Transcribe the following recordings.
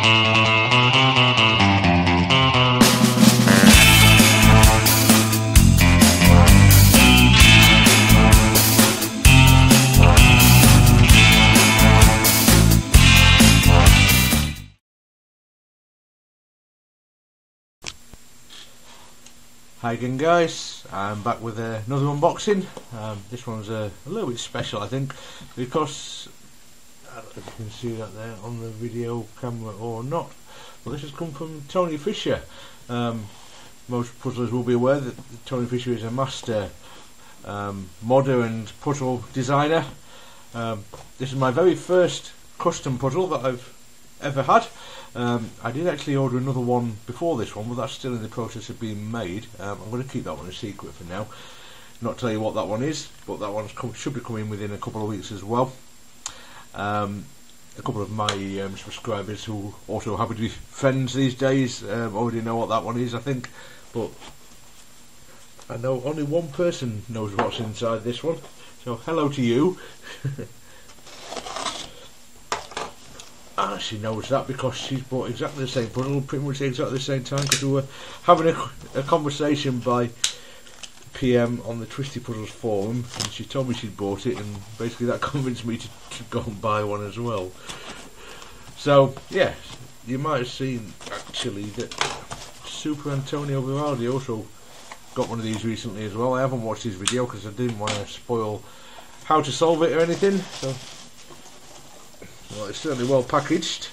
Hi again guys, I'm back with another unboxing. This one's a little bit special I think, because I don't know if you can see that there on the video camera or not, but this has come from Tony Fisher. Most puzzlers will be aware that Tony Fisher is a master modder and puzzle designer. This is my very first custom puzzle that I've ever had. I did actually order another one before this one, but that's still in the process of being made. I'm going to keep that one a secret for now, not tell you what that one is, but that one should be coming within a couple of weeks as well. A couple of my subscribers who also happen to be friends these days already know what that one is, I think, but I know only one person knows what's inside this one, so hello to you. She knows that because she's bought exactly the same puzzle pretty much exactly the same time, because we were having a conversation by PM on the Twisty Puzzles forum, and she told me she'd bought it, and basically that convinced me to go and buy one as well. So yeah, you might have seen actually that Super Antonio Vivaldi also got one of these recently as well. I haven't watched his video because I didn't want to spoil how to solve it or anything, so well, it's certainly well packaged,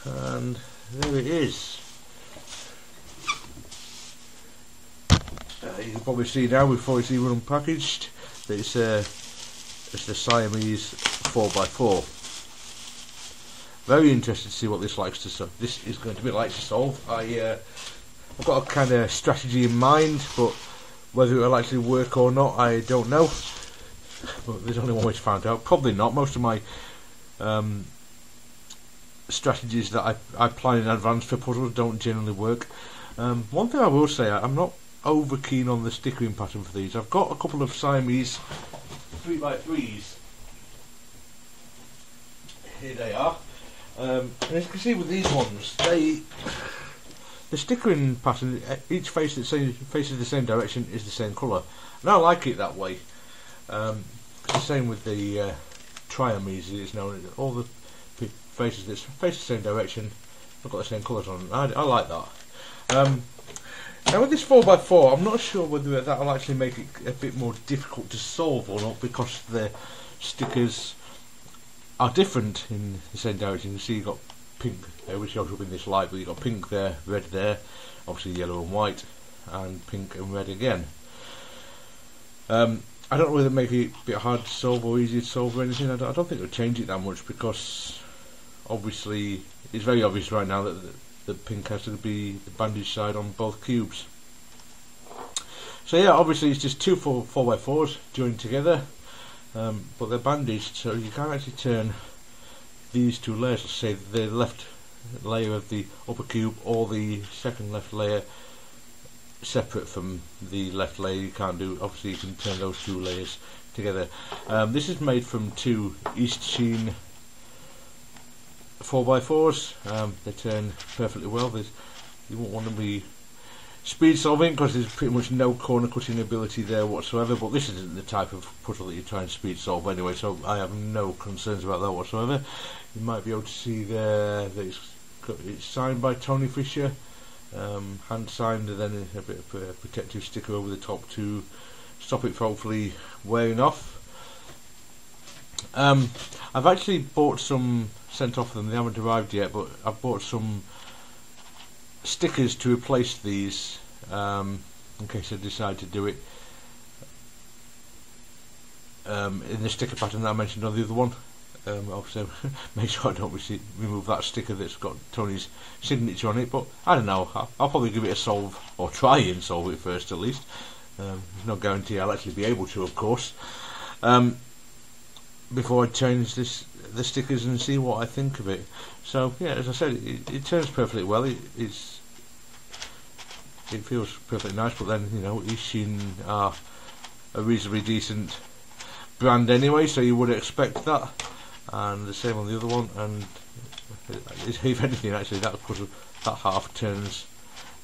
and there it is. You can probably see now before it's even unpackaged that it's the Siamese 4x4. Very interested to see what this likes to solve. This is going to be like to solve. I've got a kind of strategy in mind, but whether it'll actually work or not, I don't know. But there's only one way to find out. Probably not. Most of my strategies that I plan in advance for puzzles don't generally work. One thing I will say, I'm not over keen on the stickering pattern for these. I've got a couple of Siamese 3x3s. Here they are. And as you can see with these ones, the stickering pattern, each face that faces the same direction is the same colour, and I like it that way. It's the same with the Siamese, it's known. All the faces that face the same direction have got the same colours on. I like that. Now with this 4x4, I'm not sure whether that will actually make it a bit more difficult to solve or not, because the stickers are different in the same direction. You see you've got pink there, which shows up in this light, but you've got pink there, red there, obviously yellow and white, and pink and red again. I don't know whether it make it a bit hard to solve or easy to solve or anything. I don't think it'll change it that much, because obviously it's very obvious right now that the pink has to be the bandage side on both cubes. So yeah, obviously it's just two 4x4s joined together, but they're bandaged, so you can't actually turn these two layers, let's say the left layer of the upper cube or the second left layer separate from the left layer. You can't do, obviously you can turn those two layers together. This is made from two East Sheen 4x4s. They turn perfectly well. You won't want to be speed solving because there's pretty much no corner cutting ability there whatsoever, but this isn't the type of puzzle that you try and speed solve anyway, so I have no concerns about that whatsoever. You might be able to see there that it's signed by Tony Fisher, hand signed, and then a bit of a protective sticker over the top to stop it from hopefully wearing off. I've actually bought some, sent off them, they haven't arrived yet, but I've bought some stickers to replace these in case I decide to do it in the sticker pattern that I mentioned on the other one. Obviously make sure I don't remove that sticker that's got Tony's signature on it, but I don't know, I'll probably give it a solve, or try and solve it first at least. There's no guarantee I'll actually be able to, of course, before I change the stickers and see what I think of it. So yeah, as I said, it turns perfectly well. It feels perfectly nice, but then, you know, East Sheen are a reasonably decent brand anyway, so you would expect that. and the same on the other one, and if anything actually that puzzle, that half turns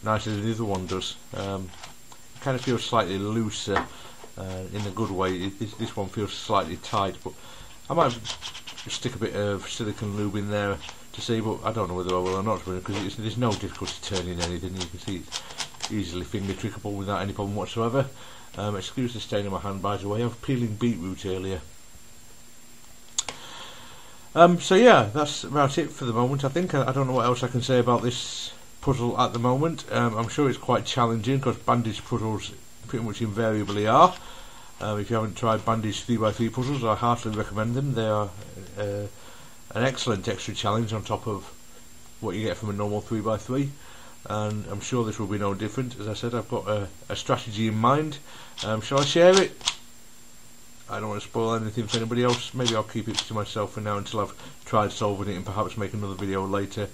nicer than the other one does. It kind of feels slightly looser in a good way. This one feels slightly tight, but I might stick a bit of silicone lube in there to see, but I don't know whether I will or not, because there's no difficulty turning anything. You can see it's easily finger trickable without any problem whatsoever. Excuse the stain on my hand, by the way. I was peeling beetroot earlier. So yeah, that's about it for the moment. I think I don't know what else I can say about this puzzle at the moment. I'm sure it's quite challenging, because bandage puzzles pretty much invariably are. If you haven't tried bandage 3x3 puzzles, I heartily recommend them. They are an excellent extra challenge on top of what you get from a normal 3x3, and I'm sure this will be no different. As I said, I've got a strategy in mind. Shall I share it? I don't want to spoil anything for anybody else. Maybe I'll keep it to myself for now until I've tried solving it, and perhaps make another video later.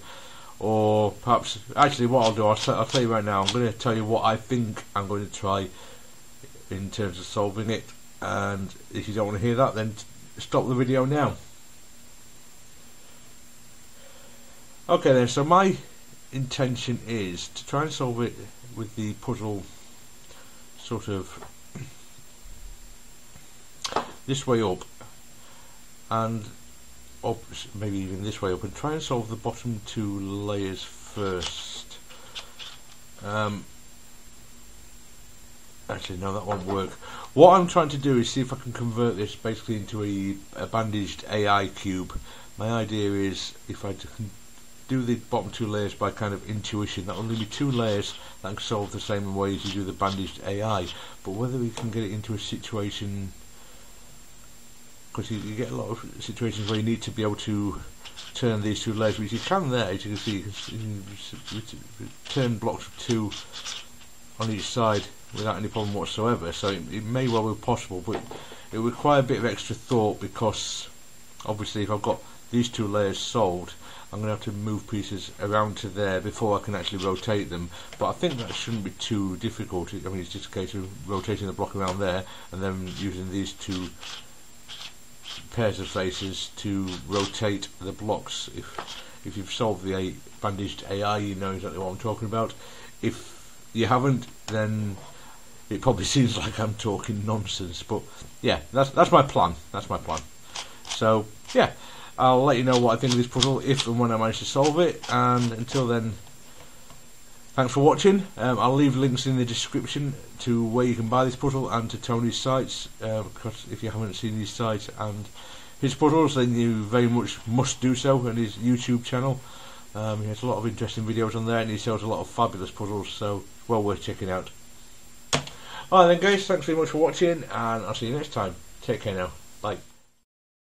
Or perhaps, actually what I'll do, I'll tell you right now, I'm going to tell you what I think I'm going to try in terms of solving it, and if you don't want to hear that, then stop the video now. Okay then, so my intention is to try and solve it with the puzzle sort of this way up, and up, maybe even this way up, and try and solve the bottom two layers first. Actually no, that won't work. What I'm trying to do is see if I can convert this basically into a bandaged AI cube. My idea is, if I can do the bottom two layers by kind of intuition, that will leave me two layers that can solve the same way as you do the bandaged AI. But whether we can get it into a situation, because you get a lot of situations where you need to be able to turn these two layers, which you can there, as you can see, you can turn blocks of two on each side without any problem whatsoever. So it may well be possible, but it will require a bit of extra thought, because obviously if I've got these two layers solved, I'm going to have to move pieces around to there before I can actually rotate them. But I think that shouldn't be too difficult. I mean, it's just a case of rotating the block around there, and then using these two pairs of faces to rotate the blocks. If you've solved the bandaged AI, you know exactly what I'm talking about. If you haven't, then it probably seems like I'm talking nonsense. But yeah, that's my plan. That's my plan. So yeah, I'll let you know what I think of this puzzle if and when I manage to solve it. And until then, thanks for watching. I'll leave links in the description to where you can buy this puzzle and to Tony's sites, because if you haven't seen these sites and his puzzles, then you very much must do so, and his YouTube channel. He has a lot of interesting videos on there, and he sells a lot of fabulous puzzles, so well worth checking out. Alright then guys, thanks very much for watching, and I'll see you next time. Take care now. Bye.